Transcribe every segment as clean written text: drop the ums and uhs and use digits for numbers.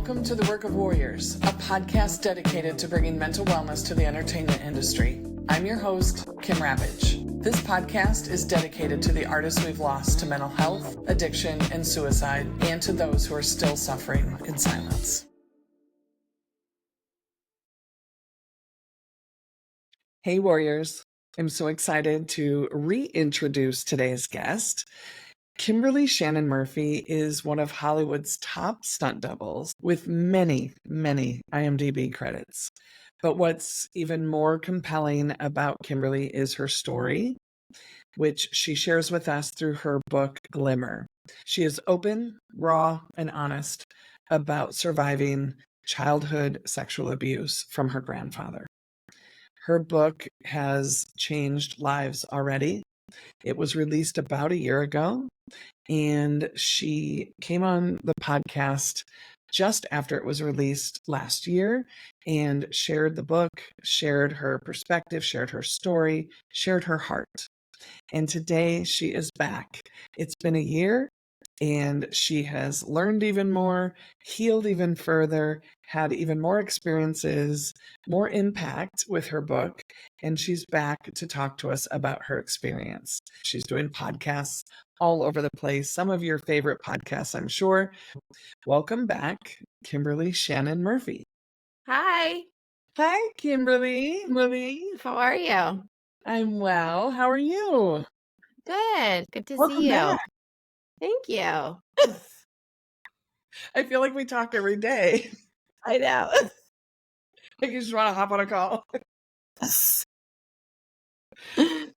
Welcome to The Work of Warriors, a podcast dedicated to bringing mental wellness to the entertainment industry. I'm your host, Kim Rapach. This podcast is dedicated to the artists we've lost to mental health, addiction, and suicide, and to those who are still suffering in silence. Hey, Warriors. I'm so excited to reintroduce today's guest. Kimberly Shannon Murphy is one of Hollywood's top stunt doubles with many, many IMDb credits. But what's even more compelling about Kimberly is her story, which she shares with us through her book, Glimmer. She is open, raw, and honest about surviving childhood sexual abuse from her grandfather. Her book has changed lives already. It was released about a year ago. And she came on the podcast just after it was released last year and shared the book, shared her perspective, shared her story, shared her heart. And today she is back. It's been a year and she has learned even more, healed even further, had even more experiences, more impact with her book. And she's back to talk to us about her experience. She's doing podcasts all over the place. Some of your favorite podcasts, I'm sure. Welcome back, Kimberly Shannon Murphy. Hi. Hi, Kimberly. How are you? I'm well. How are you? Good. Good to Welcome see you. back. Thank you. I feel like we talk every day. I know. Like you just want to hop on a call.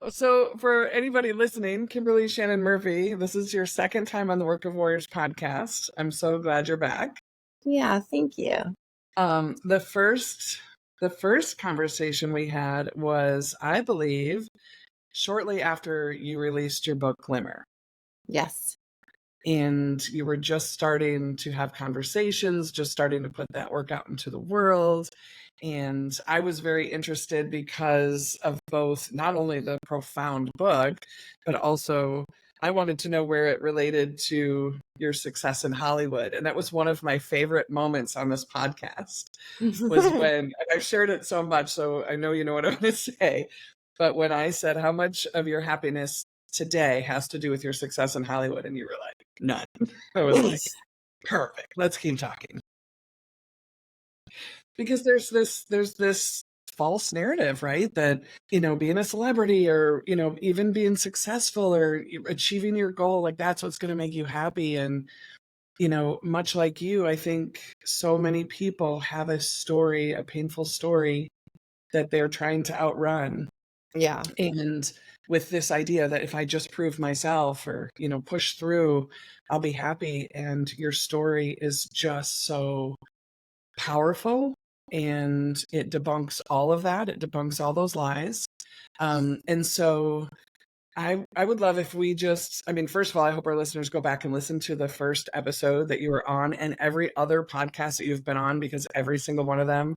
So for anybody listening, Kimberly Shannon Murphy, this is your second time on the Work of Warriors podcast. I'm so glad you're back. Yeah, thank you. The first conversation we had was, I believe, shortly after you released your book, Glimmer. Yes. And you were just starting to have conversations, just starting to put that work out into the world. And I was very interested because of both, not only the profound book, but also I wanted to know where it related to your success in Hollywood. And that was one of my favorite moments on this podcast was when I've shared it so much, so I know you know what I'm going to say. But when I said, how much of your happiness today has to do with your success in Hollywood? And you were like, none. I was like, perfect. Let's keep talking. Because there's this false narrative, right? That, being a celebrity or, even being successful or achieving your goal, like that's what's going to make you happy. And, much like you, I think so many people have a story, a painful story that they're trying to outrun. Yeah. And with this idea that if I just prove myself or, push through, I'll be happy. And your story is just so powerful and it debunks all of that. It debunks all those lies. And so I would love if we just, first of all, I hope our listeners go back and listen to the first episode that you were on and every other podcast that you've been on, because every single one of them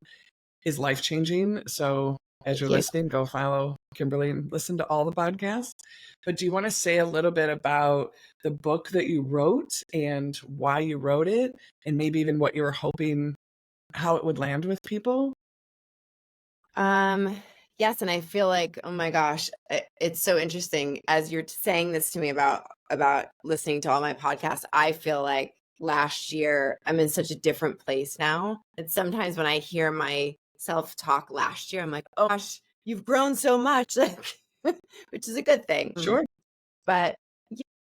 is life-changing. So as you're listening, go follow Kimberly and listen to all the podcasts. But do you want to say a little bit about the book that you wrote and why you wrote it, and maybe even what you were hoping, how it would land with people? Yes, and I feel like, oh my gosh, it's so interesting as you're saying this to me about listening to all my podcasts. I feel like last year I'm in such a different place now. And sometimes when I hear my self-talk last year, I'm like, oh gosh, you've grown so much, like, which is a good thing. Sure. But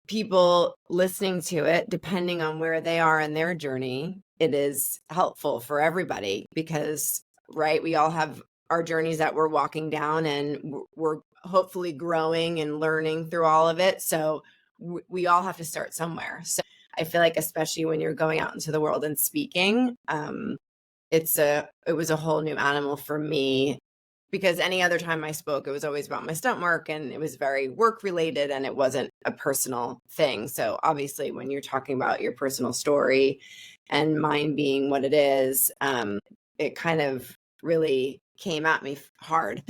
people listening to it, depending on where they are in their journey, it is helpful for everybody because, right, we all have our journeys that we're walking down and we're hopefully growing and learning through all of it. So we all have to start somewhere. So I feel like, especially when you're going out into the world and speaking, it was a whole new animal for me, because any other time I spoke, it was always about my stunt work and it was very work related and it wasn't a personal thing. So obviously when you're talking about your personal story and mine being what it is, it kind of really came at me hard.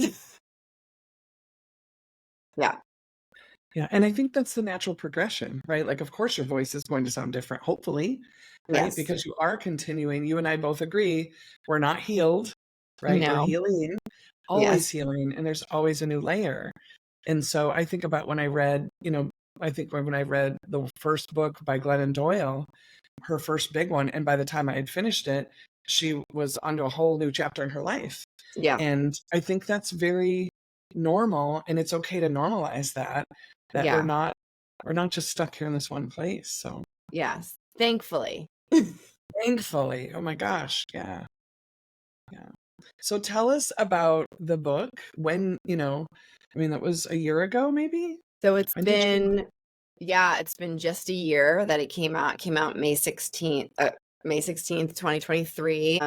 Yeah. Yeah. And I think that's the natural progression, right? Like, of course, your voice is going to sound different, hopefully, right? Yes. Because you are continuing. You and I both agree we're not healed, right? We're No. healing, always Yes. healing, and there's always a new layer. And so I think about when I read, I think when I read the first book by Glennon Doyle, her first big one, and by the time I had finished it, she was onto a whole new chapter in her life. Yeah. And I think that's very normal, and it's okay to normalize that Yeah. we're not just stuck here in this one place. So Yes. Thankfully. thankfully, oh my gosh, yeah, yeah. So tell us about the book. When, I mean, that was a year ago, maybe? So it's When did you? been, yeah, it's been just a year that it came out. It came out May 16th, 2023.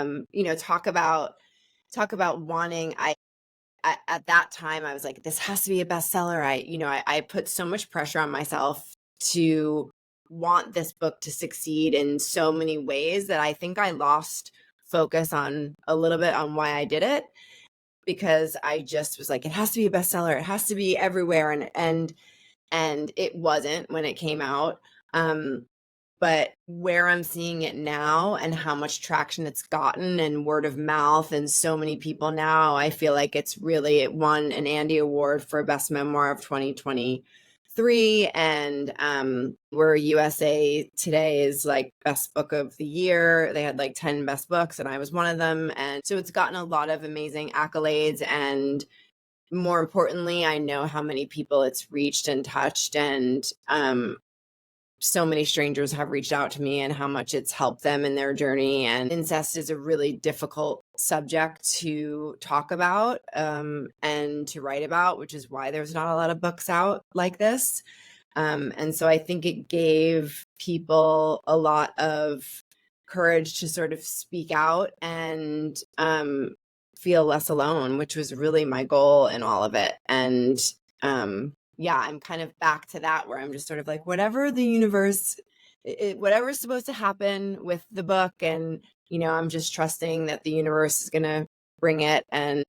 Talk about wanting, at that time I was like, this has to be a bestseller. I put so much pressure on myself to want this book to succeed in so many ways that I think I lost focus on a little bit on why I did it, because I just was like, it has to be a bestseller. It has to be everywhere. And it wasn't when it came out. Um, but where I'm seeing it now and how much traction it's gotten and word of mouth and so many people now, I feel like it won an Andy Award for Best Memoir of 2023. And where USA Today's like Best Book of the Year. They had like 10 best books and I was one of them. And so it's gotten a lot of amazing accolades, and more importantly, I know how many people it's reached and touched, and so many strangers have reached out to me and how much it's helped them in their journey. And incest is a really difficult subject to talk about and to write about, which is why there's not a lot of books out like this. And so I think it gave people a lot of courage to sort of speak out and feel less alone, which was really my goal in all of it. And yeah, I'm kind of back to that where I'm just sort of like, whatever the universe, whatever's supposed to happen with the book. And, I'm just trusting that the universe is going to bring it. And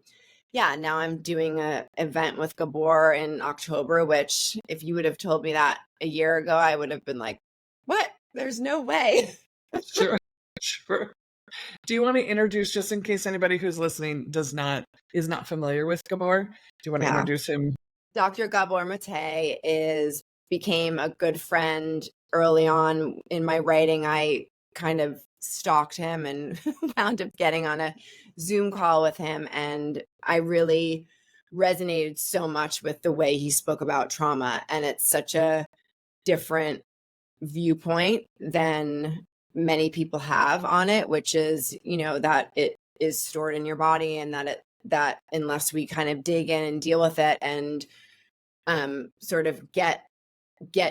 yeah, now I'm doing a event with Gabor in October, which if you would have told me that a year ago, I would have been like, what? There's no way. Sure, sure. Do you want to introduce, just in case anybody who's listening is not familiar with Gabor? Do you want to Yeah. introduce him? Dr. Gabor Maté became a good friend early on in my writing. I kind of stalked him and wound up getting on a Zoom call with him. And I really resonated so much with the way he spoke about trauma. And it's such a different viewpoint than many people have on it, which is, that it is stored in your body, and that unless we kind of dig in and deal with it and sort of get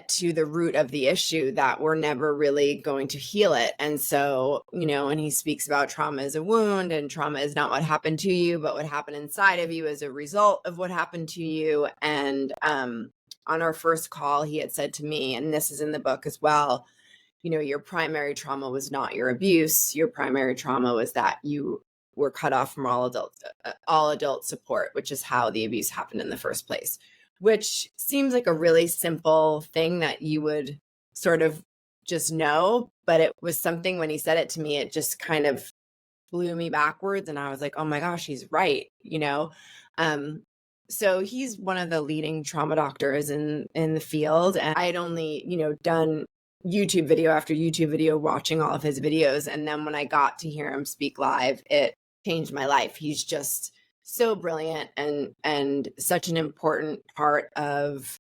to the root of the issue, that we're never really going to heal it. And so, and he speaks about trauma as a wound, and trauma is not what happened to you, but what happened inside of you as a result of what happened to you. And on our first call, he had said to me, and this is in the book as well, your primary trauma was not your abuse. Your primary trauma was that you were cut off from all adult support, which is how the abuse happened in the first place. Which seems like a really simple thing that you would sort of just know, but it was something when he said it to me, it just kind of blew me backwards, and I was like, oh my gosh, he's right, So he's one of the leading trauma doctors in the field, and I had only, done YouTube video after YouTube video, watching all of his videos, and then when I got to hear him speak live, it changed my life. He's just so brilliant and such an important part of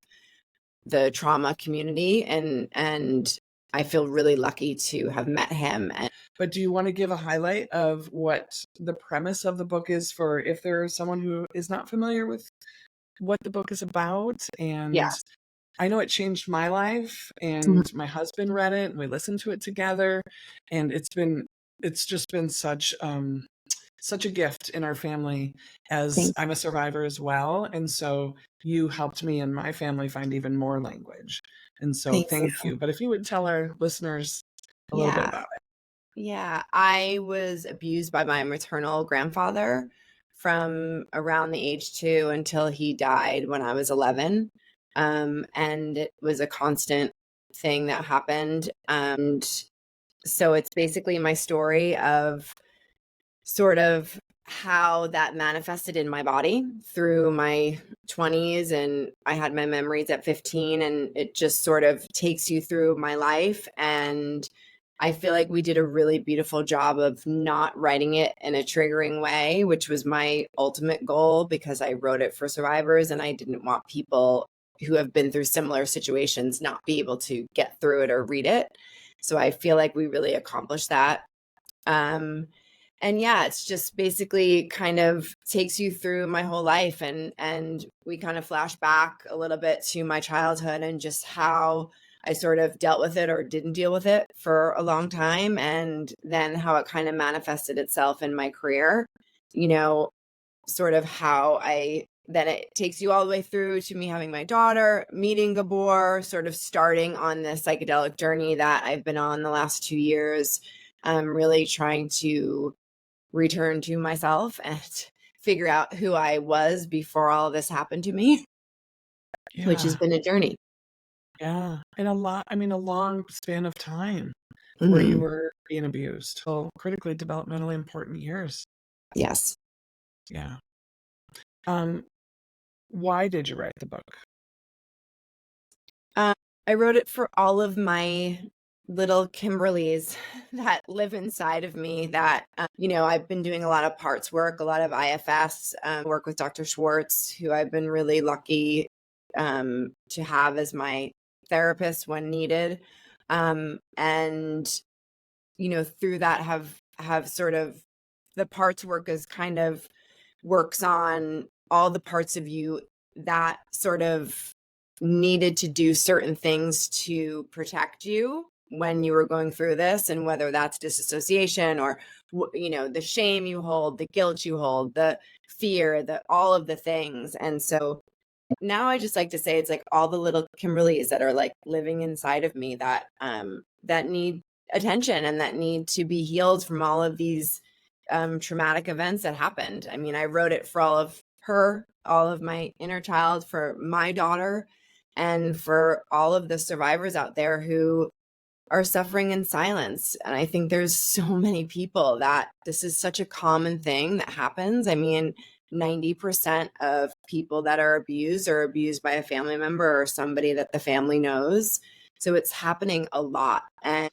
the trauma community, and I feel really lucky to have met him. But do you want to give a highlight of what the premise of the book is, for if there's someone who is not familiar with what the book is about? And Yeah. I know it changed my life, and my husband read it and we listened to it together, and it's just been such a gift in our family, as Thank I'm a survivor as well. And so you helped me and my family find even more language. And so thank thank you. you. But if you would tell our listeners a little bit Yeah. about it. Yeah, I was abused by my maternal grandfather from around the age 2 until he died when I was 11. And it was a constant thing that happened. And So it's basically my story of sort of how that manifested in my body through my 20s, and I had my memories at 15, and it just sort of takes you through my life. And I feel like we did a really beautiful job of not writing it in a triggering way, which was my ultimate goal, because I wrote it for survivors and I didn't want people who have been through similar situations not be able to get through it or read it. So I feel like we really accomplished that. Um, and yeah, it's just basically kind of takes you through my whole life, and we kind of flash back a little bit to my childhood and just how I sort of dealt with it or didn't deal with it for a long time, and then how it kind of manifested itself in my career. You know, sort of how I then it takes you all the way through to me having my daughter, meeting Gabor, sort of starting on this psychedelic journey that I've been on the last 2 years. Really trying to return to myself and figure out who I was before all of this happened to me, which has Yeah. been a journey. Yeah. And a long span of time where you Mhm. were being abused. So critically developmentally important years. Yes. Yeah. Um, why did you write the book? Um, I wrote it for all of my little Kimberlys that live inside of me that, I've been doing a lot of parts work, a lot of IFS, work with Dr. Schwartz, who I've been really lucky to have as my therapist when needed. And through that have sort of the parts work is kind of works on all the parts of you that sort of needed to do certain things to protect you when you were going through this, and whether that's disassociation or the shame you hold, the guilt you hold, the fear, the all of the things. And so now I just like to say it's like all the little Kimberlys that are like living inside of me that that need attention and that need to be healed from all of these traumatic events that happened. I mean, I wrote it for all of her, all of my inner child, for my daughter, and for all of the survivors out there who are suffering in silence. And I think there's so many people that this is such a common thing that happens. I mean, 90% of people that are abused by a family member or somebody that the family knows. So it's happening a lot. And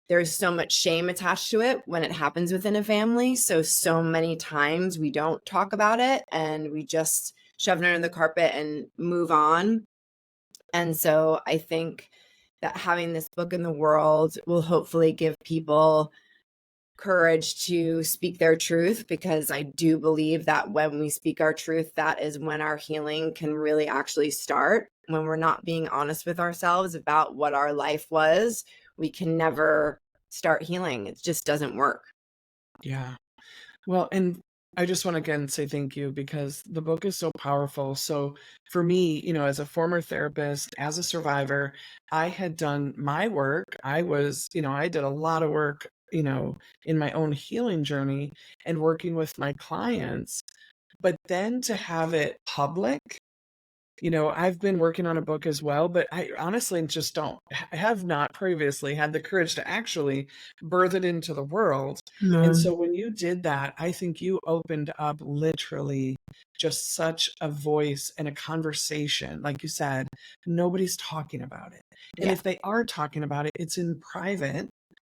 there's so much shame attached to it when it happens within a family. So many times we don't talk about it and we just shove it under the carpet and move on. And so I think that having this book in the world will hopefully give people courage to speak their truth, because I do believe that when we speak our truth, that is when our healing can really actually start. When we're not being honest with ourselves about what our life was, we can never start healing. It just doesn't work. Yeah. Well, and I just want to again say thank you because the book is so powerful. So for me, as a former therapist, as a survivor, I had done my work. I did a lot of work, in my own healing journey and working with my clients. But then to have it public, I've been working on a book as well, but I honestly just I have not previously had the courage to actually birth it into the world. And No. so when you did that, I think you opened up literally just such a voice and a conversation. Like you said, nobody's talking about it. And Yeah. if they are talking about it, it's in private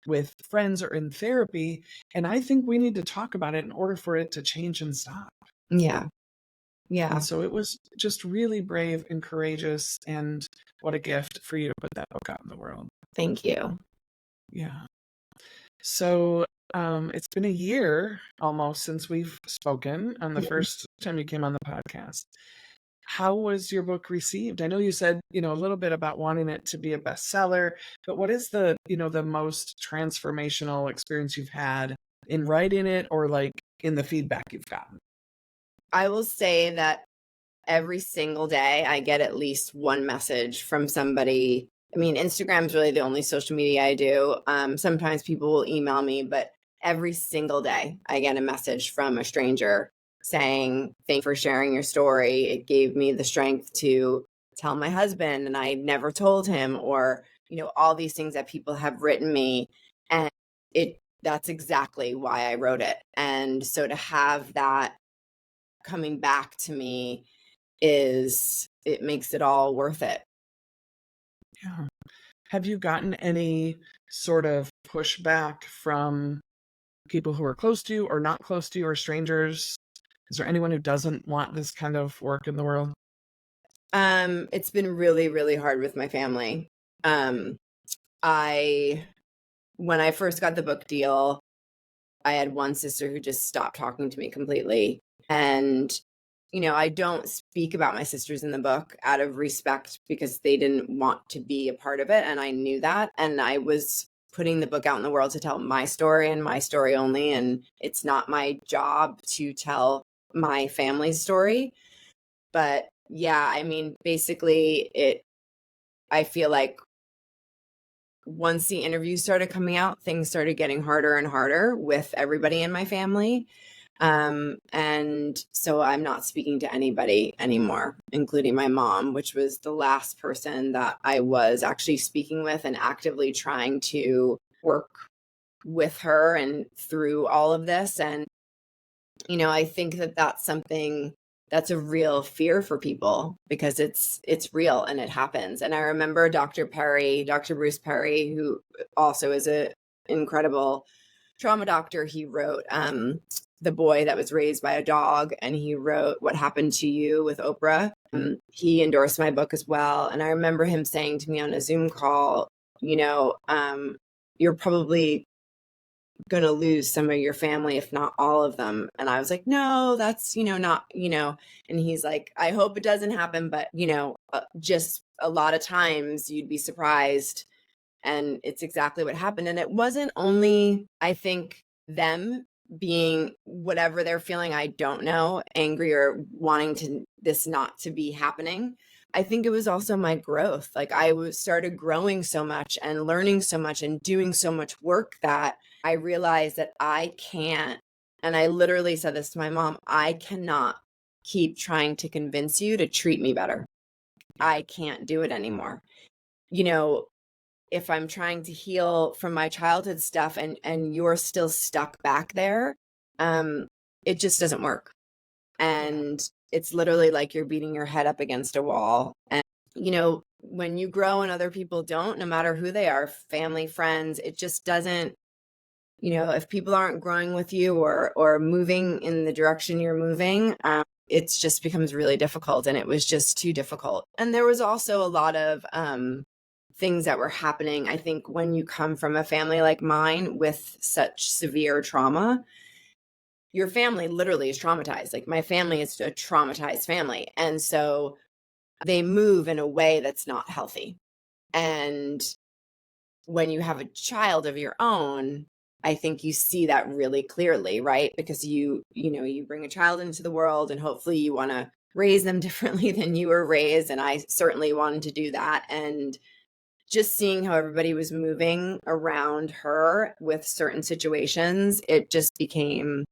with friends or in therapy. And I think we need to talk about it in order for it to change and stop. Yeah. And Yeah. so it was just really brave and courageous, and what a gift for you to put that book out in the world. Thank you. Yeah. So it's been a year almost since we've spoken on the first time you came on the podcast. How was your book received? I know you said, a little bit about wanting it to be a bestseller, but what is the most transformational experience you've had in writing it, or like in the feedback you've gotten? I will say that every single day I get at least one message from somebody. I mean, Instagram's really the only social media I do. Sometimes people will email me, but every single day I get a message from a stranger saying, "Thank you for sharing your story. It gave me the strength to tell my husband and I never told him," or, all these things that people have written me. that's exactly why I wrote it. And so to have that coming back to me it makes it all worth it. Yeah. Have you gotten any sort of pushback from people who are close to you or not close to you or strangers? Is there anyone who doesn't want this kind of work in the world? It's been really, really hard with my family. Um, I when I first got the book deal, I had one sister who just stopped talking to me completely. And, I don't speak about my sisters in the book out of respect because they didn't want to be a part of it. And I knew that. And I was putting the book out in the world to tell my story and my story only. And it's not my job to tell my family's story. But yeah, I mean, basically, I feel like once the interviews started coming out, things started getting harder and harder with everybody in my family. And so I'm not speaking to anybody anymore, including my mom, which was the last person that I was actually speaking with and actively trying to work with her and through all of this. And, I think that that's something that's a real fear for people because it's real and it happens. And I remember Dr. Bruce Perry, who also is a incredible trauma doctor. He wrote The Boy That Was Raised by a Dog, and he wrote What Happened to You with Oprah. He endorsed my book as well. And I remember him saying to me on a Zoom call, you're probably going to lose some of your family, if not all of them. And I was like, no, that's, not, and he's like, I hope it doesn't happen. But, just a lot of times you'd be surprised. And it's exactly what happened. And it wasn't only, I think, them being whatever they're feeling, I don't know, angry or wanting to this not to be happening. I think it was also my growth. Like started growing so much and learning so much and doing so much work that I realized that I can't, and I literally said this to my mom, I cannot keep trying to convince you to treat me better. I can't do it anymore. If I'm trying to heal from my childhood stuff and you're still stuck back there, it just doesn't work. And it's literally like you're beating your head up against a wall. And, when you grow and other people don't, no matter who they are, family, friends, it just doesn't, if people aren't growing with you or moving in the direction you're moving, it just becomes really difficult. And it was just too difficult. And there was also a lot of things that were happening. I think when you come from a family like mine with such severe trauma, your family literally is traumatized. Like my family is a traumatized family. And so they move in a way that's not healthy. And when you have a child of your own, I think you see that really clearly, right? Because you bring a child into the world and hopefully you want to raise them differently than you were raised. And I certainly wanted to do that. And just seeing how everybody was moving around her with certain situations, it just became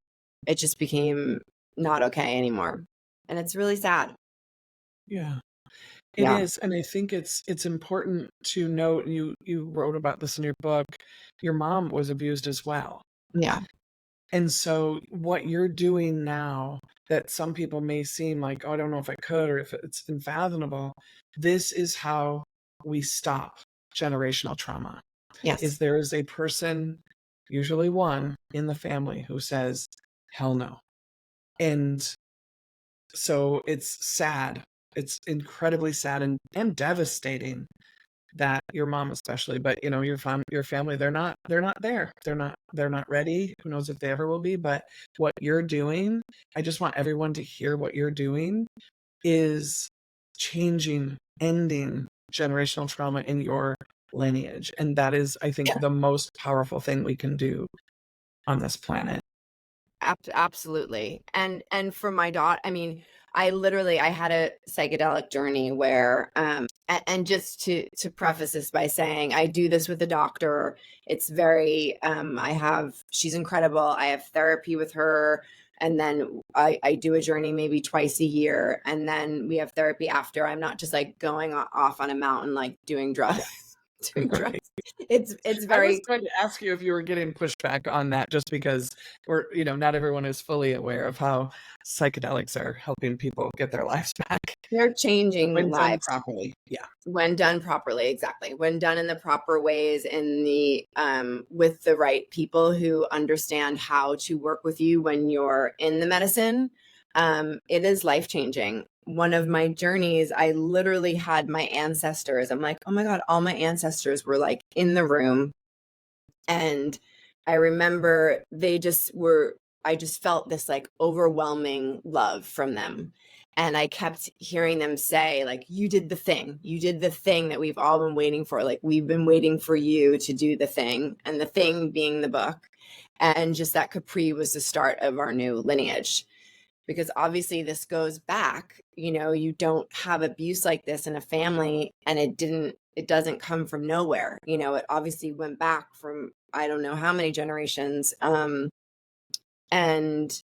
not okay anymore. And it's really sad. Yeah. It Yeah. is, and I think it's important to note, you wrote about this in your book, your mom was abused as well. Yeah. And so what you're doing now that some people may seem like, "Oh, I don't know if I could," or if it's unfathomable, this is how we stop generational trauma. Yes. Is there is a person, usually one, in the family who says, "Hell no." And so it's sad. It's incredibly sad and devastating that your mom especially, but your family, they're not there. They're not ready. Who knows if they ever will be, but what you're doing, I just want everyone to hear what you're doing is changing, ending generational trauma in your lineage. And that is, I think, Yeah. the most powerful thing we can do on this planet. Absolutely. And for my daughter, I mean, I had a psychedelic journey where and just to preface this by saying I do this with a doctor. It's very she's incredible. I have therapy with her, and then I do a journey maybe twice a year, and then we have therapy after. I'm not just like going off on a mountain like doing drugs. doing Right. drugs. It's I was very going to ask you if you were getting pushback on that, just because not everyone is fully aware of how psychedelics are helping people get their lives back they're changing when done lives properly. Yeah. when done properly, exactly. When done in the proper ways, in the with the right people who understand how to work with you when you're in the medicine, it is life changing. One of my journeys, I literally had my ancestors. I'm like, oh my God, all my ancestors were like in the room. And I remember I just felt this like overwhelming love from them. And I kept hearing them say, like, you did the thing. You did the thing that we've all been waiting for. Like, we've been waiting for you to do the thing. And the thing being the book. And just that Capri was the start of our new lineage. Because obviously this goes back, you don't have abuse like this in a family, and it doesn't come from nowhere. It obviously went back from I don't know how many generations. And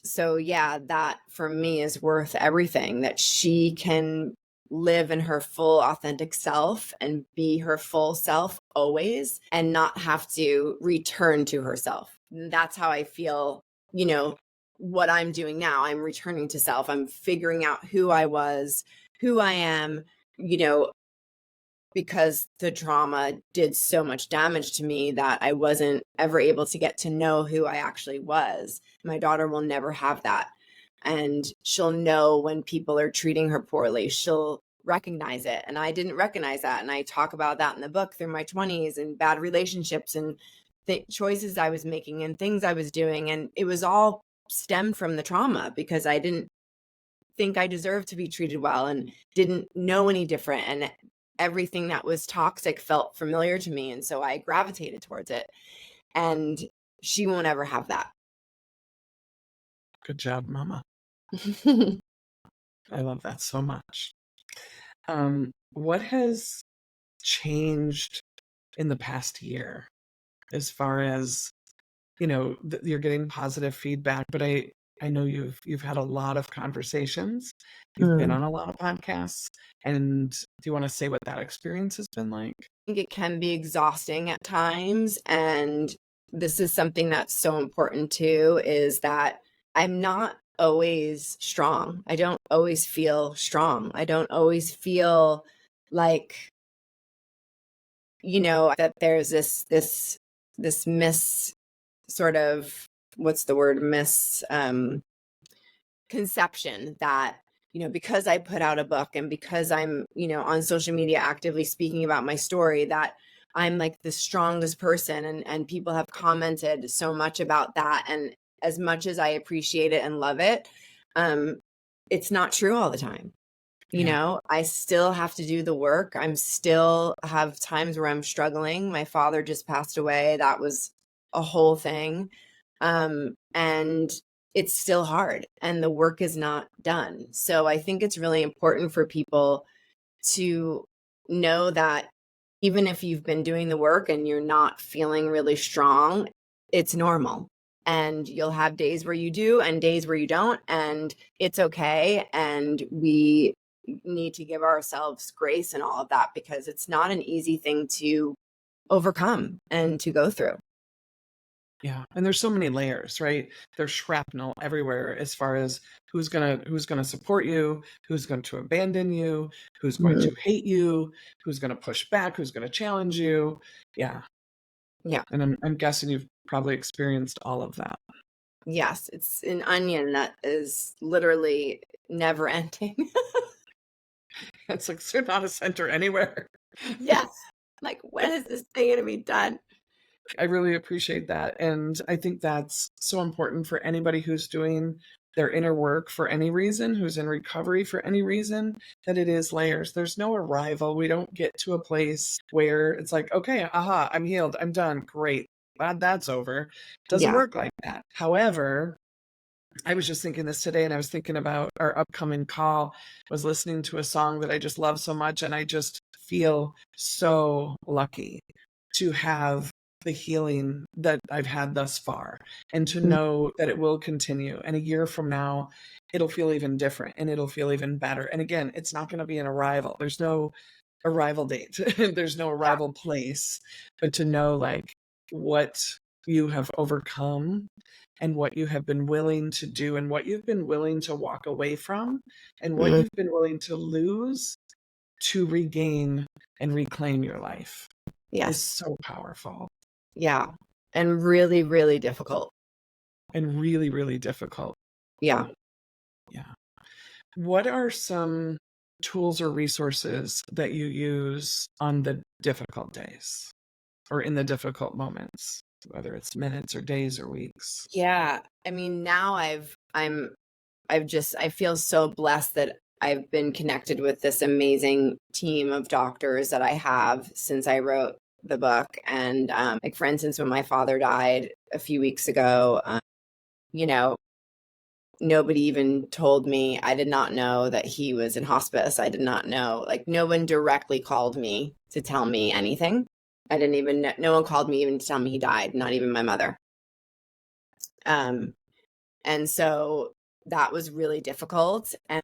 so, yeah, that for me is worth everything, that she can live in her full authentic self and be her full self always and not have to return to herself. That's how I feel, what I'm doing now. I'm returning to self. I'm figuring out who I was, who I am, you know, because the trauma did so much damage to me that I wasn't ever able to get to know who I actually was. My daughter will never have that. And she'll know when people are treating her poorly. She'll recognize it. And I didn't recognize that. And I talk about that in the book through my 20s and bad relationships and the choices I was making and things I was doing. And it was all stemmed from the trauma because I didn't think I deserved to be treated well and didn't know any different. And everything that was toxic felt familiar to me. And so I gravitated towards it. And she won't ever have that. Good job, Mama. I love that so much. What has changed in the past year as far as, you're getting positive feedback, but I know you've had a lot of conversations. You've been on a lot of podcasts. And do you want to say what that experience has been like? Think it can be exhausting at times. And this is something that's so important too, is that I'm not always strong. I don't always feel strong. I don't always feel like, that there's this miss sort of, what's the word, conception that because I put out a book and because I'm on social media actively speaking about my story, that I'm like the strongest person, and people have commented so much about that. And as much as I appreciate it and love it, it's not true all the time. Yeah. I still have to do the work. I'm still have times where I'm struggling. My father just passed away. That was a whole thing. And it's still hard and the work is not done. So I think it's really important for people to know that even if you've been doing the work and you're not feeling really strong, it's normal. And you'll have days where you do and days where you don't. And it's okay. And we need to give ourselves grace and all of that, because it's not an easy thing to overcome and to go through. Yeah. And there's so many layers, right? There's shrapnel everywhere as far as who's gonna support you, who's going to abandon you, who's going Mhm. to hate you, who's gonna push back, who's gonna challenge you. Yeah. Yeah. And I'm guessing you've probably experienced all of that. Yes. It's an onion that is literally never ending. It's like there's not a center anywhere. Yes. Like, when is this thing going to be done? I really appreciate that. And I think that's so important for anybody who's doing their inner work for any reason, who's in recovery for any reason, that it is layers. There's no arrival. We don't get to a place where it's like, okay, aha, I'm healed. I'm done. Great. Glad that's over. Doesn't Yeah. work like that. However, I was just thinking this today and I was thinking about our upcoming call. I was listening to a song that I just love so much. And I just feel so lucky to have the healing that I've had thus far and to know that it will continue. And a year from now, it'll feel even different and it'll feel even better. And again, it's not going to be an arrival. There's no arrival date. There's no Yeah. arrival place, but to know like what you have overcome and what you have been willing to do and what you've been willing to walk away from and what Mm, you've been willing to lose to regain and reclaim your life is yes. so powerful Yeah. And really, really difficult. and really, really difficult. Yeah. Yeah. What are some tools or resources that you use on the difficult days or in the difficult moments, whether it's minutes or days or weeks? Yeah. I mean, now I feel so blessed that I've been connected with this amazing team of doctors that I have since I wrote the book. And like, for instance, when my father died a few weeks ago, you know, nobody even told me. I did not know that he was in hospice. I did not know. Like, no one directly called me to tell me anything. I didn't even know. No one called me even to tell me he died, not even my mother. Um, and so that was really difficult. And,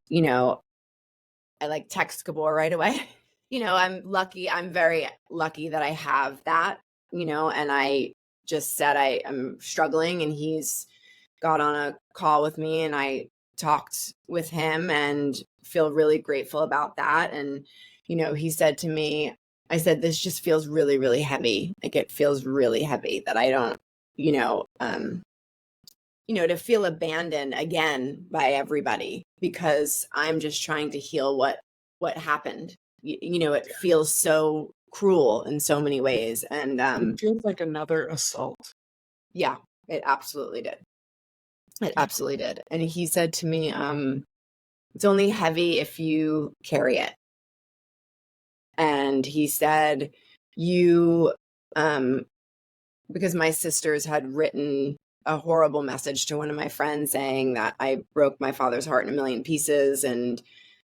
I like text Gabor right away. I'm very lucky that I have that, and I just said I am struggling, and he's got on a call with me, and I talked with him and feel really grateful about that. And, he said to me, I said, this just feels really, really heavy. Like, it feels really heavy that I don't, you know, um, to feel abandoned again by everybody because I'm just trying to heal what happened. It feels so cruel in so many ways. And It feels like another assault. yeah, it absolutely did. It Yeah. absolutely did. And he said to me, it's only heavy if you carry it. And he said, you, because my sisters had written a horrible message to one of my friends saying that I broke my father's heart in a million pieces, and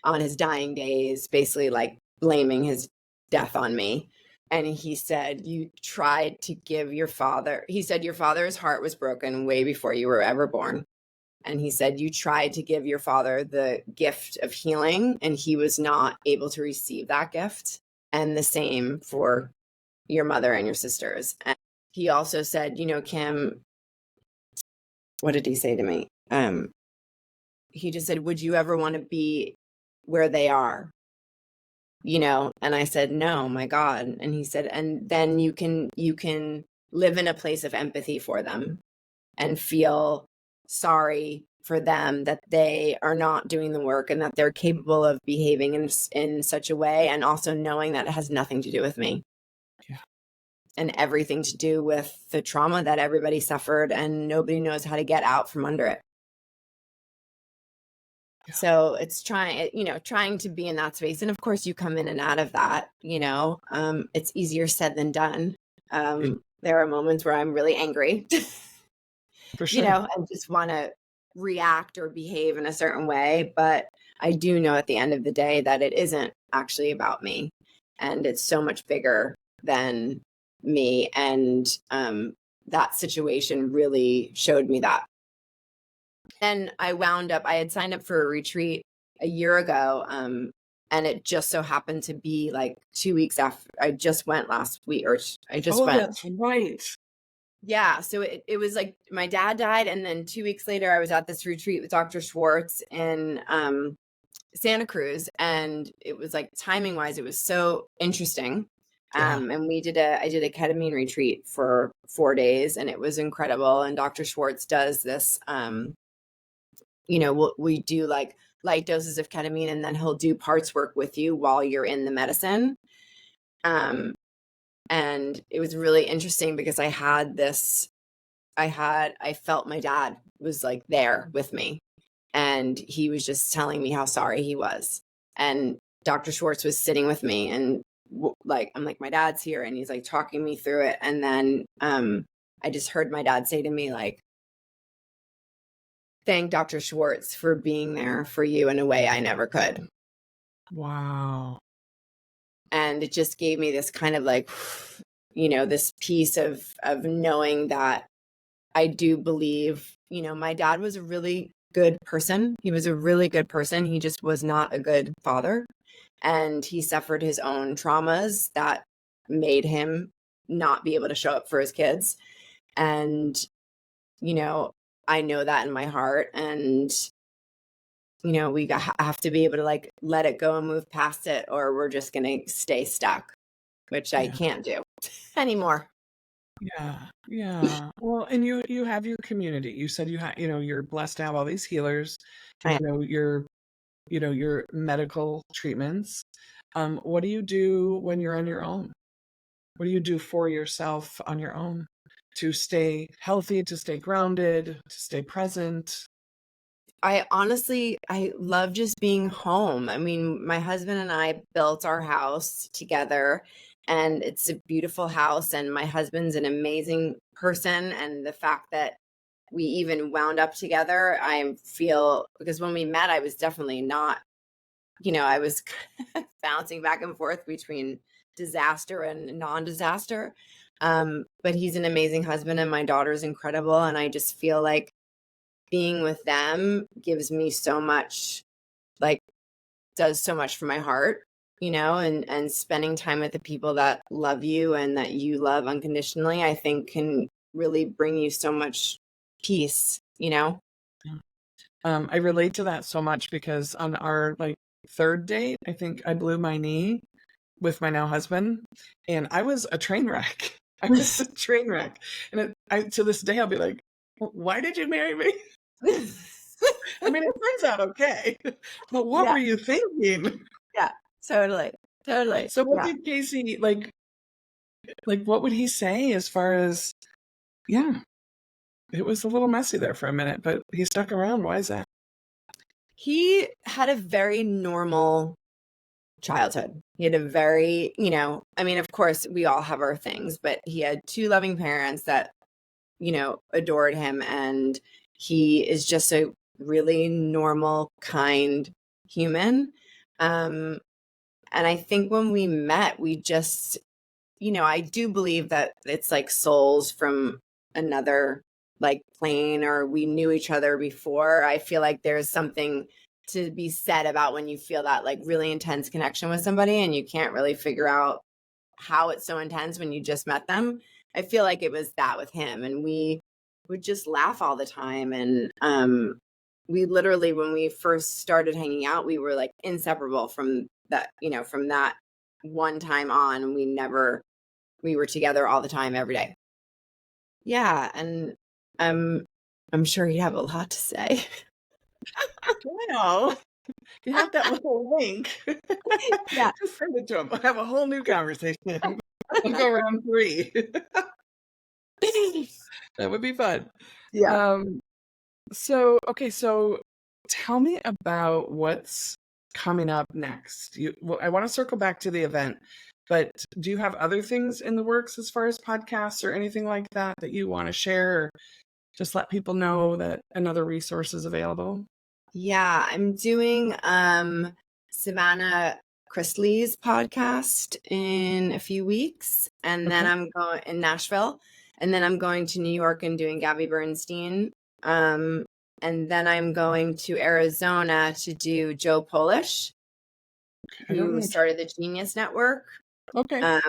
on his dying days, basically like blaming his death on me. And he said, you tried to give your father, he said, your father's heart was broken way before you were ever born. And he said, you tried to give your father the gift of healing, and he was not able to receive that gift. And the same for your mother and your sisters. And he also said, Kim, what did he say to me? He just said, would you ever want to be where they are? And I said, no, my God. And he said, and then you can live in a place of empathy for them and feel sorry for them that they are not doing the work and that they're capable of behaving in such a way, and also knowing that it has nothing to do with me. Yeah. And everything to do with the trauma that everybody suffered, and nobody knows how to get out from under it. Yeah. So it's trying to be in that space. And of course you come in and out of that, it's easier said than done. There are moments where I'm really angry, For sure. and just want to react or behave in a certain way. But I do know at the end of the day that it isn't actually about me, and it's so much bigger than me. And that situation really showed me that. And I had signed up for a retreat a year ago. And it just so happened to be like 2 weeks after I just went last week, or I just Oh, went. that's right. Yeah. So it was like my dad died. And then 2 weeks later, I was at this retreat with Dr. Schwartz in Santa Cruz. And it was like, timing wise, it was so interesting. Yeah. And I did a ketamine retreat for 4 days, and it was incredible. And Dr. Schwartz does this, we do like light doses of ketamine, and then he'll do parts work with you while you're in the medicine. And it was really interesting because I felt my dad was like there with me, and he was just telling me how sorry he was. And Dr. Schwartz was sitting with me, and I'm like, my dad's here, and he's like talking me through it. And then I just heard my dad say to me, like, thank Dr. Schwartz for being there for you in a way I never could. Wow. And it just gave me this kind of like, this piece of knowing that I do believe, my dad was a really good person. He was a really good person. He just was not a good father. and he suffered his own traumas that made him not be able to show up for his kids. And, you know, I know that in my heart. And, you know, have to be able to like let it go and move past it, or we're just going to stay stuck, which I Yeah. can't do anymore. Yeah. Yeah. Well, and you have your community. You said you're blessed to have all these healers, I, your medical treatments. What do you do when you're on your own? What do you do for yourself on your own to stay healthy, to stay grounded, to stay present? I honestly, I love just being home. I mean, my husband and I built our house together, and it's a beautiful house, and my husband's an amazing person. And the fact that we even wound up together, I feel, because when we met, I was definitely not, I was bouncing back and forth between disaster and non-disaster. But he's an amazing husband, and my daughter's incredible. And I just feel like being with them gives me so much, like, does so much for my heart, and spending time with the people that love you and that you love unconditionally, I think can really bring you so much peace. I relate to that so much because on our third date, I think I blew my knee with my now husband, and I was a train wreck. I was a train wreck, and to this day I'll be like, "Why did you marry me?" I mean, it turns out okay, but what Yeah, were you thinking? yeah, totally, totally. So what Yeah. did Casey what would he say as far as, yeah, it was a little messy there for a minute, but he stuck around. Why is that? He had a very normal childhood. He had a very, I mean, of course, we all have our things, but he had two loving parents that, adored him. And he is just a really normal, kind human. Um, and I think when we met, we just, I do believe that it's like souls from another like plane, or we knew each other before. I feel like there's something to be said about when you feel that like really intense connection with somebody and you can't really figure out how it's so intense when you just met them. I feel like it was that with him, and we would just laugh all the time. And we literally, when we first started hanging out, we were like inseparable from that, from that one time on. We were together all the time, every day. Yeah, and I'm sure you have a lot to say. Well, you have that little link. Yeah. Just send it to him. We'll have a whole new conversation. We'll go around 3. That would be fun. Yeah. Okay, so tell me about what's coming up next. I want to circle back to the event, but do you have other things in the works as far as podcasts or anything like that that you want to share, or just let people know that another resource is available? Yeah, I'm doing Savannah Chrisley's podcast in a few weeks, and then Okay. I'm going in Nashville, and then I'm going to New York and doing Gabby Bernstein. Um, and then I'm going to Arizona to do Joe Polish, I don't who know. started the Genius Network. Okay.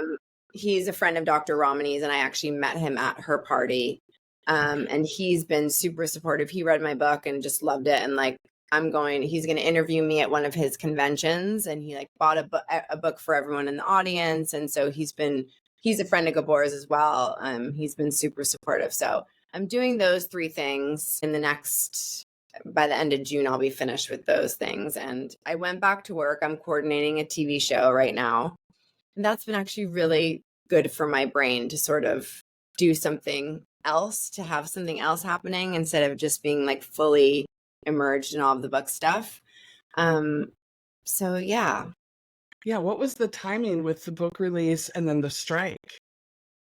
He's a friend of Dr. Ramani's, and I actually met him at her party. And he's been super supportive. He read my book and just loved it. And like, he's going to interview me at one of his conventions, and he like bought a book for everyone in the audience. And so he's a friend of Gabor's as well. He's been super supportive. So I'm doing those 3 things by the end of June, I'll be finished with those things. And I went back to work. I'm coordinating a TV show right now. And that's been actually really good for my brain to sort of do something else, to have something else happening instead of just being like fully immersed in all of the book stuff. So yeah. Yeah, what was the timing with the book release and then the strike?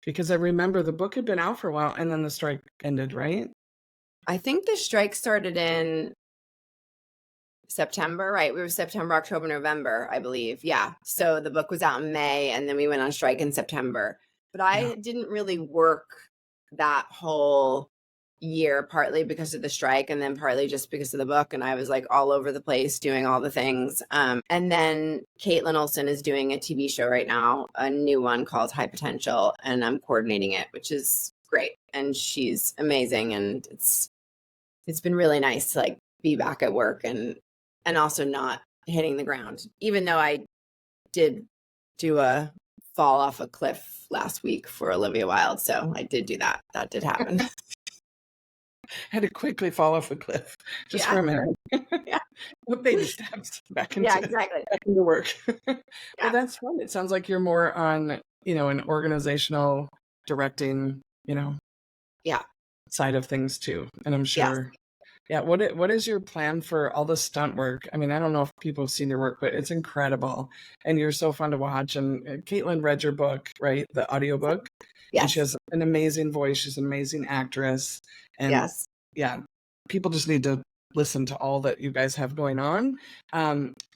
Because I remember the book had been out for a while and then the strike ended, right? I think the strike started in September, right? We were September, October, November, I believe. Yeah. So the book was out in May, and then we went on strike in September. But Yeah. I didn't really work that whole year, partly because of the strike and then partly just because of the book. And I was like all over the place doing all the things. And then Caitlin Olsen is doing a TV show right now, a new one called High Potential, and I'm coordinating it, which is great. And she's amazing. And it's been really nice to like be back at work and also not hitting the ground, even though I did do a fall off a cliff last week for Olivia Wilde. So I did do that. That did happen. Had to quickly fall off a cliff just for a minute. Yeah. With baby steps back Yeah, into exactly. work. Well, Yeah. that's fun. It sounds like you're more on, an organizational directing, Yeah. side of things too. And I'm Yes. sure, yeah. What is your plan for all the stunt work? I mean, I don't know if people have seen your work, but it's incredible, and you're so fun to watch. And Caitlin read your book, right? The audiobook. And she Yes. has an amazing voice. She's an amazing actress. And Yes. yeah, people just need to listen to all that you guys have going on.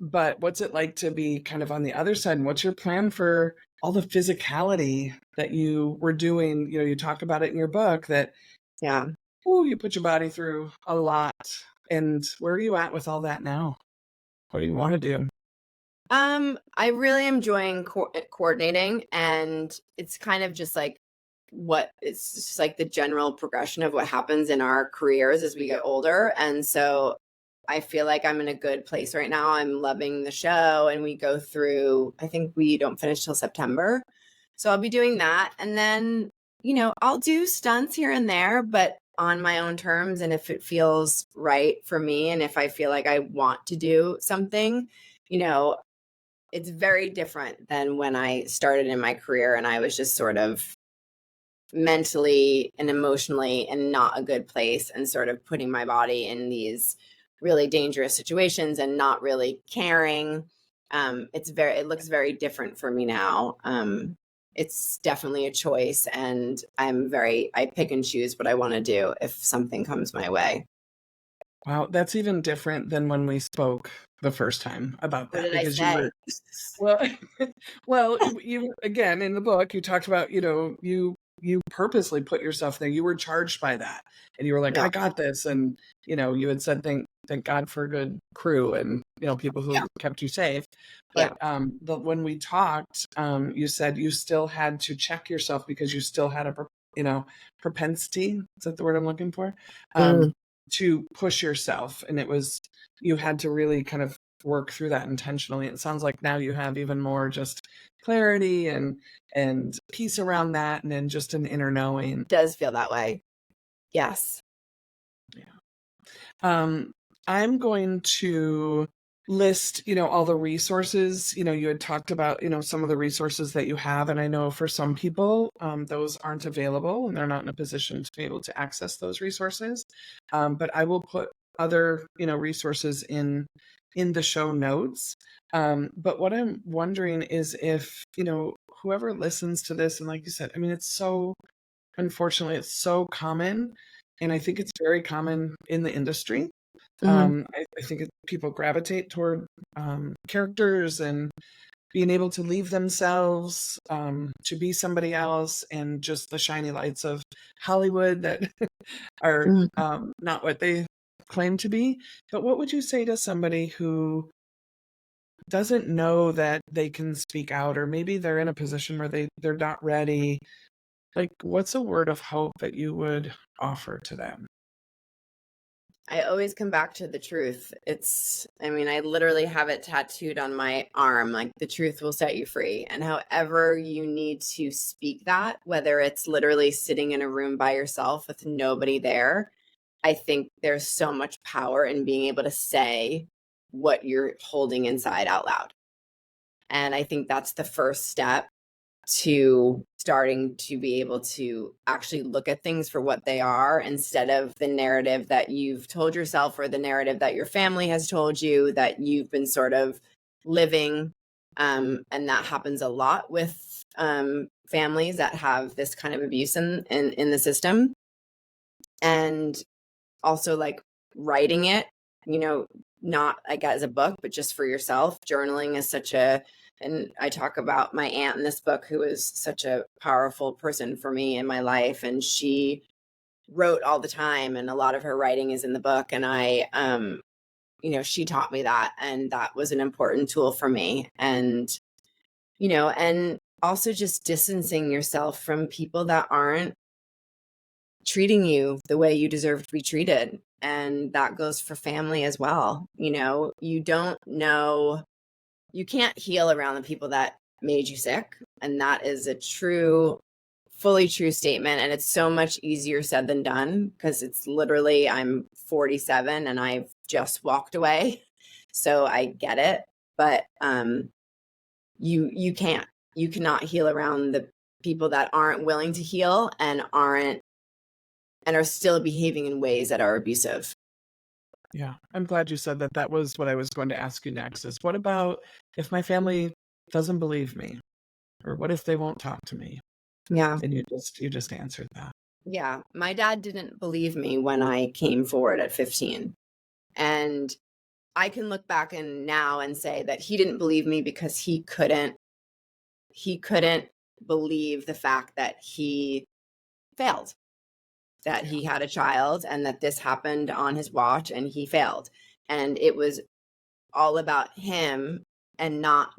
But what's it like to be kind of on the other side? And what's your plan for all the physicality that you were doing? You talk about it in your book that, Yeah. you put your body through a lot. And where are you at with all that now? What do you want to do? I really am enjoying coordinating, and it's kind of just like it's just like the general progression of what happens in our careers as we get older. And so I feel like I'm in a good place right now. I'm loving the show, and we go through, I think we don't finish till September. So I'll be doing that. And then, I'll do stunts here and there, but on my own terms. And if it feels right for me, and if I feel like I want to do something, it's very different than when I started in my career and I was just sort of mentally and emotionally in not a good place and sort of putting my body in these really dangerous situations and not really caring. It looks very different for me now. It's definitely a choice, and I pick and choose what I want to do if something comes my way. Wow, that's even different than when we spoke the first time about What that, did I because you say? were, well, well, you again in the book you talked about, you purposely put yourself there. You were charged by that, and you were like, Yeah. I got this. And you had said thank God for a good crew, and people who Yeah. kept you safe. Yeah. But when we talked, you said you still had to check yourself because you still had a propensity, is that the word I'm looking for, Mm. to push yourself, and you had to really kind of work through that intentionally. It sounds like now you have even more just clarity and peace around that, and then just an inner knowing. It does feel that way. Yes. I'm going to list, all the resources. You had talked about, some of the resources that you have, and I know for some people, those aren't available and they're not in a position to be able to access those resources. But I will put other, resources in the show notes. But what I'm wondering is if, whoever listens to this, and like you said, I mean, unfortunately, it's so common. And I think it's very common in the industry. Mhm. I think people gravitate toward characters and being able to leave themselves to be somebody else, and just the shiny lights of Hollywood that are Mhm. not what they claim to be. But what would you say to somebody who doesn't know that they can speak out, or maybe they're in a position where they're not ready? Like, what's a word of hope that you would offer to them? I always come back to the truth. I literally have it tattooed on my arm, like the truth will set you free. And however you need to speak that, whether it's literally sitting in a room by yourself with nobody there, I think there's so much power in being able to say what you're holding inside out loud. And I think that's the first step to starting to be able to actually look at things for what they are, instead of the narrative that you've told yourself or the narrative that your family has told you that you've been sort of living. And that happens a lot with families that have this kind of abuse in the system. And also like writing it, not like as a book, but just for yourself. Journaling is and I talk about my aunt in this book, who is such a powerful person for me in my life. And she wrote all the time, and a lot of her writing is in the book. And she taught me that, and that was an important tool for me. And, and also just distancing yourself from people that aren't treating you the way you deserve to be treated. And that goes for family as well. You don't know, you can't heal around the people that made you sick. And that is a fully true statement. And it's so much easier said than done, because it's literally, I'm 47 and I've just walked away. So I get it. But you cannot heal around the people that aren't willing to heal and are still behaving in ways that are abusive. Yeah, I'm glad you said that. That was what I was going to ask you next, is what about if my family doesn't believe me? Or what if they won't talk to me? Yeah. And you just answered that. Yeah. My dad didn't believe me when I came forward at 15. And I can look back now and say that he didn't believe me because he couldn't believe the fact that he failed, that he had a child and that this happened on his watch and he failed. And it was all about him and not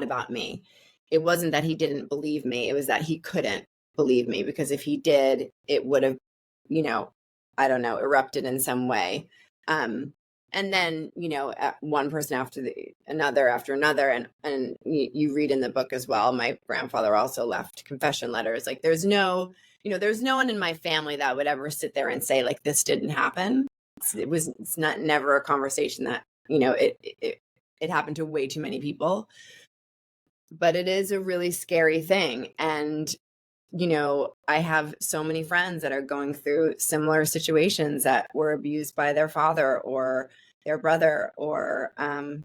about me. It wasn't that he didn't believe me. It was that he couldn't believe me, because if he did, it would have, I don't know, erupted in some way. And then, one person after another, and you read in the book as well, my grandfather also left confession letters. Like there's no one in my family that would ever sit there and say like, this didn't happen. It's not never a conversation that, it happened to way too many people. But it is a really scary thing. And, I have so many friends that are going through similar situations, that were abused by their father or their brother or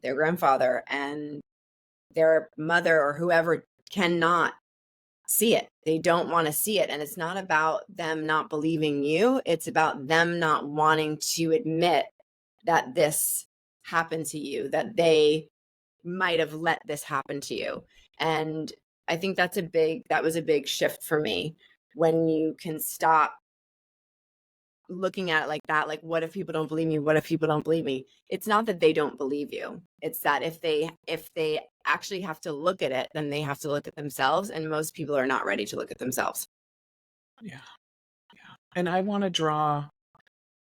their grandfather, and their mother or whoever cannot see it. They don't want to see it. And it's not about them not believing you. It's about them not wanting to admit that this happened to you, that they might have let this happen to you. And I think that was a big shift for me, when you can stop looking at it like that. Like, what if people don't believe me? What if people don't believe me? It's not that they don't believe you. It's that if they actually have to look at it, then they have to look at themselves. And most people are not ready to look at themselves. Yeah. Yeah. And I want to draw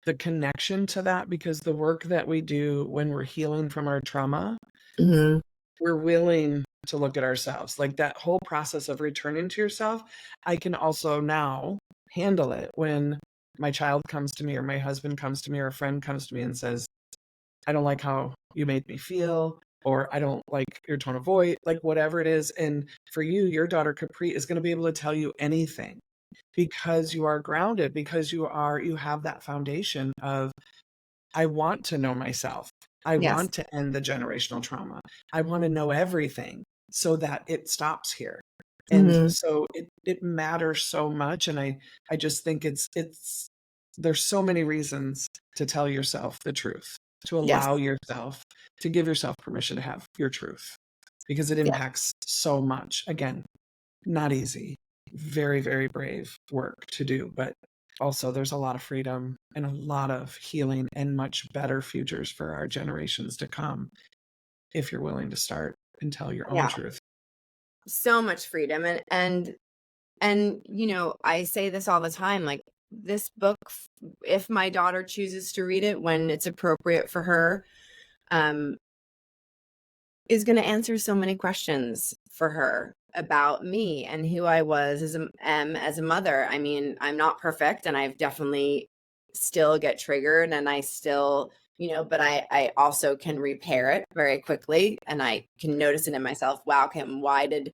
the connection to that, because the work that we do when we're healing from our trauma, Mm-hmm. we're willing to look at ourselves. Like that whole process of returning to yourself, I can also now handle it when my child comes to me, or my husband comes to me, or a friend comes to me and says, I don't like how you made me feel, or I don't like your tone of voice, like whatever it is. And for you, your daughter Capri is going to be able to tell you anything, because you are grounded, because you have that foundation of, I want to know myself. I Yes. want to end the generational trauma. I want to know everything so that it stops here. And Mm-hmm. so it matters so much. And I just think there's so many reasons to tell yourself the truth, to Yes. allow yourself, to give yourself permission to have your truth, because it impacts so much. Again, not easy, very, very brave work to do, but also there's a lot of freedom and a lot of healing and much better futures for our generations to come, if you're willing to start and tell your own Yeah. truth. So much freedom. And I say this all the time, like this book, if my daughter chooses to read it when it's appropriate for her, is going to answer so many questions for her about me and who I was as a mother. I mean, I'm not perfect, and I've definitely still get triggered, and I still, but I also can repair it very quickly, and I can notice it in myself. Wow, Kim, why did,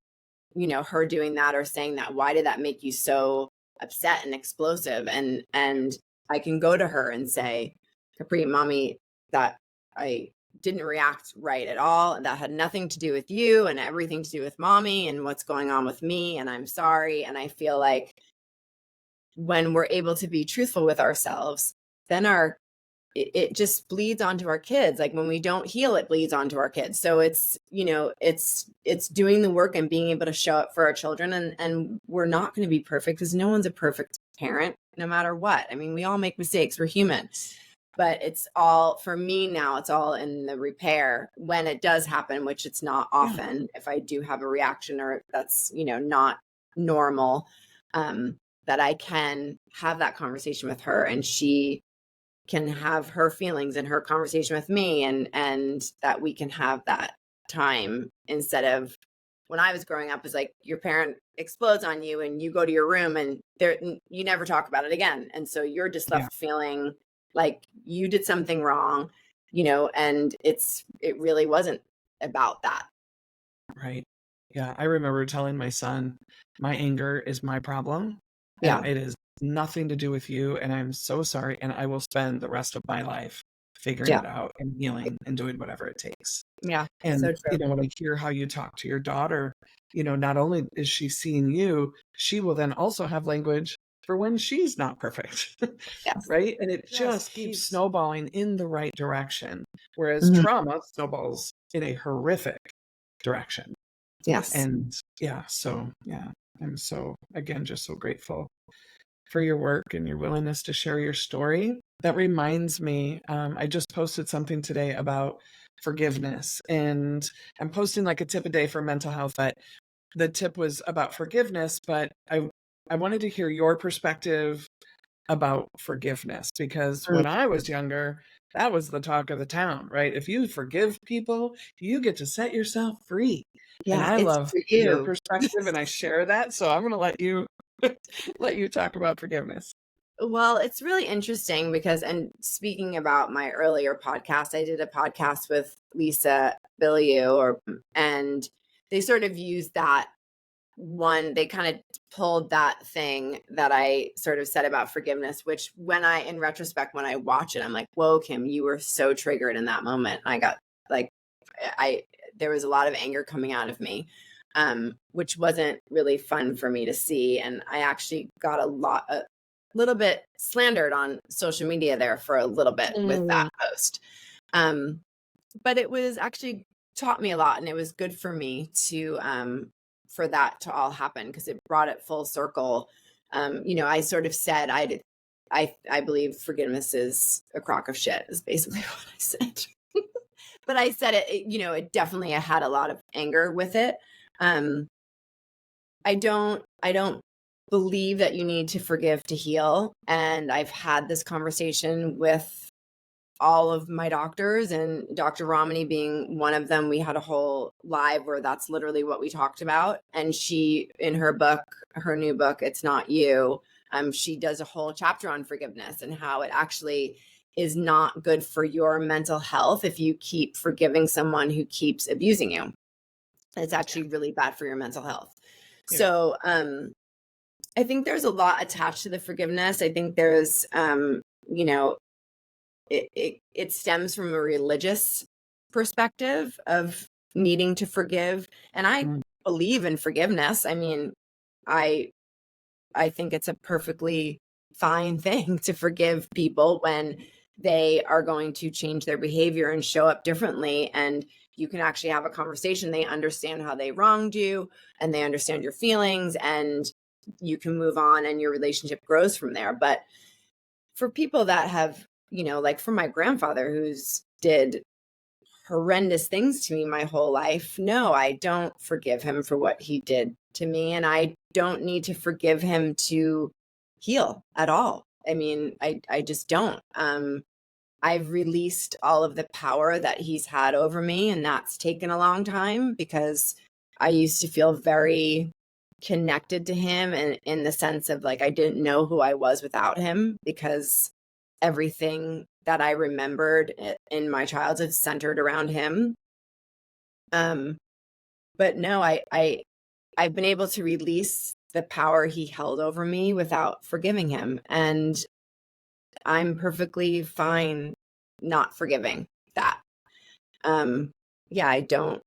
her doing that or saying that, why did that make you so upset and explosive? And I can go to her and say, Capri, mommy, that I didn't react right at all, and that had nothing to do with you and everything to do with mommy and what's going on with me, and I'm sorry. And I feel like when we're able to be truthful with ourselves, then it just bleeds onto our kids. Like when we don't heal, it bleeds onto our kids. So it's, it's doing the work and being able to show up for our children. And we're not going to be perfect, because no one's a perfect parent no matter what. I mean, we all make mistakes. We're human. But it's all, for me now, it's all in the repair when it does happen, which it's not Yeah. often. If I do have a reaction or that's, not normal, that I can have that conversation with her and she can have her feelings and her conversation with me, and that we can have that time instead of when I was growing up, it's like your parent explodes on you and you go to your room and you never talk about it again. And so you're just Yeah. left feeling like you did something wrong, and it really wasn't about that. Right. Yeah. I remember telling my son, my anger is my problem and Yeah. it is nothing to do with you. And I'm so sorry. And I will spend the rest of my life figuring Yeah. it out and healing and doing whatever it takes. Yeah. And, So true. when I hear how you talk to your daughter, not only is she seeing you, she will then also have language for when she's not perfect. Yes. Right. And it just keeps snowballing in the right direction. Whereas Mhm. trauma snowballs in a horrific direction. Yes. And yeah, so yeah, I'm so, again, just so grateful for your work and your willingness to share your story. That reminds me, I just posted something today about forgiveness, and I'm posting like a tip a day for mental health, but the tip was about forgiveness, but I wanted to hear your perspective about forgiveness because Mm. when I was younger, that was the talk of the town, right? If you forgive people, you get to set yourself free. And Yeah. I It's love for your you. perspective and I share that. So I'm going to let you let you talk about forgiveness. Well, it's really interesting because, and speaking about my earlier podcast, I did a podcast with Lisa Billiou, and they sort of used that they kind of pulled that thing that I sort of said about forgiveness, which in retrospect, when I watch it, I'm like, whoa, Kim, you were so triggered in that moment. I got like, there was a lot of anger coming out of me, which wasn't really fun for me to see. And I actually got a little bit slandered on social media there for a little bit with that post. But it was actually taught me a lot, and it was good for me to for that to all happen because it brought it full circle. I sort of said I believe forgiveness is a crock of shit is basically what I said. But I said it definitely I had a lot of anger with it. Um, I don't believe that you need to forgive to heal. And I've had this conversation with all of my doctors, and Dr. Romney being one of them. We had a whole live where that's literally what we talked about. And she, in her book, her new book, It's Not You, she does a whole chapter on forgiveness and how it actually is not good for your mental health if you keep forgiving someone who keeps abusing you. It's actually really bad for your mental health. Yeah. So I think there's a lot attached to the forgiveness. I think there's you know, it stems from a religious perspective of needing to forgive, and I Mm. believe in forgiveness. I mean, I I think it's a perfectly fine thing to forgive people when they are going to change their behavior and show up differently, and you can actually have a conversation. They understand how they wronged you and they understand your feelings, and you can move on and your relationship grows from there. But for people that have, like for my grandfather who's did horrendous things to me my whole life, no, I don't forgive him for what he did to me. And I don't need to forgive him to heal at all. I mean, I just don't. I've released all of the power that he's had over me, and that's taken a long time because I used to feel very connected to him, and in the sense of like I didn't know who I was without him because everything that I remembered in my childhood centered around him. Um, but no, I've been able to release the power he held over me without forgiving him, and I'm perfectly fine not forgiving that. Um, yeah, I don't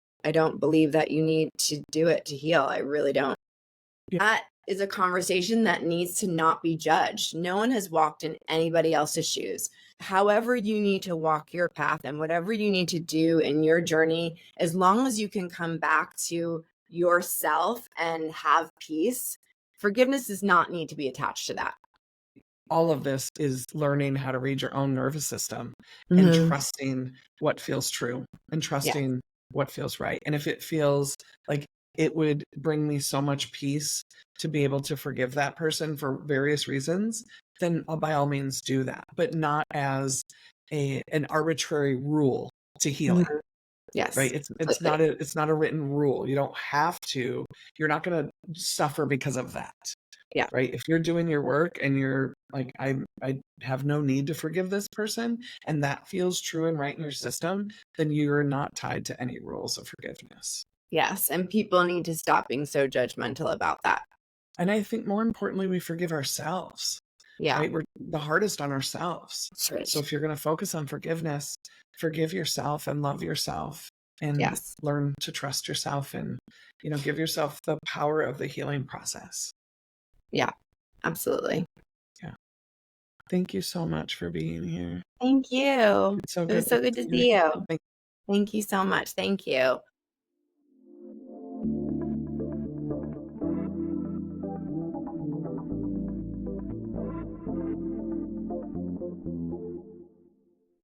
believe that you need to do it to heal. I really don't. Yeah. That is a conversation that needs to not be judged. No one has walked in anybody else's shoes. However, you need to walk your path and whatever you need to do in your journey, as long as you can come back to yourself and have peace, forgiveness does not need to be attached to that. all of this is learning how to read your own nervous system and Mhm. trusting what feels true and Yeah. trusting what feels right. And if it feels like it would bring me so much peace to be able to forgive that person for various reasons, then I'll by all means do that, but not as an arbitrary rule to healing. Mhm. Yes. Right? Completely. It's not a written rule. You don't have to. You're not gonna suffer because of that. Yeah. Right? If you're doing your work and you're like, I have no need to forgive this person, and that feels true and right in your system, then you're not tied to any rules of forgiveness. Yes, and people need to stop being so judgmental about that. And I think more importantly, we forgive ourselves, Yeah. right? We're the hardest on ourselves. Sure. So if you're gonna focus on forgiveness, forgive yourself and love yourself and Yes. learn to trust yourself and, give yourself the power of the healing process. Yeah. Absolutely. Yeah. Thank you so much for being here. Thank you. It's so It was good to so good to see you. see you. Thank Thank you so much. Thank you.